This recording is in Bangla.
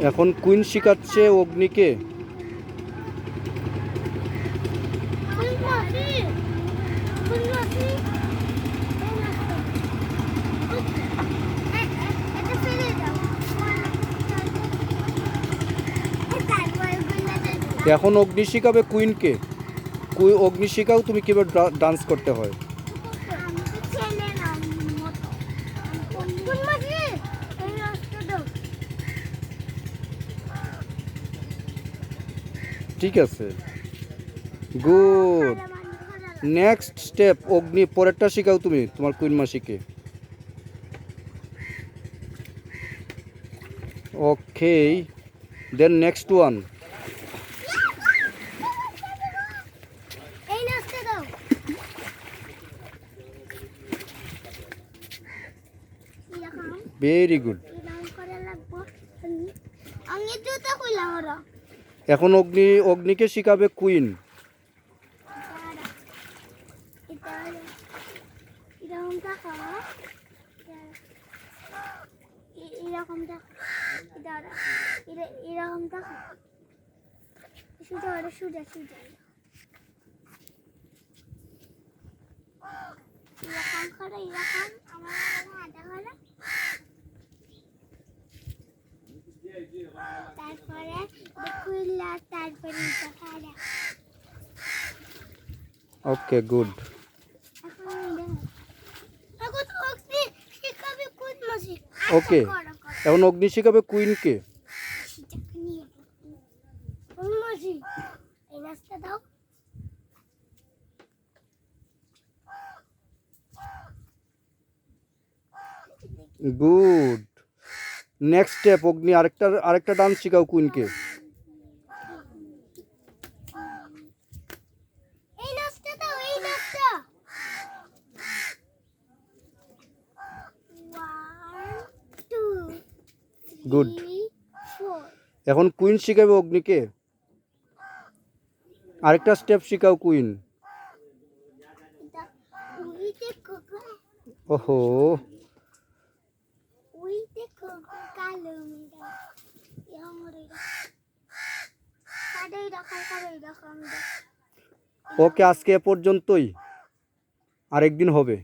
এখন কুইন শিখাচ্ছে অগ্নিকে। এখন অগ্নি শিখাবে কুইনকে। অগ্নি শিখাও তুমি কিভাবে ডান্স করতে হয়। ঠিক আছে, গুড। নেক্সট স্টেপ অগ্নি, পরেরটা শিখাও তুমি তোমার কুইন মাসিকে। Okay, then next one. Very good. এখন অগ্নিকে শিখাবে কুইন। Okay, good. ওকে, এখন অগ্নি শিখাবে কুইনকে। গুড। নেক্সট স্টেপ অগ্নি, আরেকটা ডান্স শিখাও কুইনকে। গুড। এখন কুইন শিখাবে অগ্নিকে। আরেকটা স্টেপ শিখাও কুইন। ওহো, ওকে, আজকে এ পর্যন্তই, আরেকদিন হবে।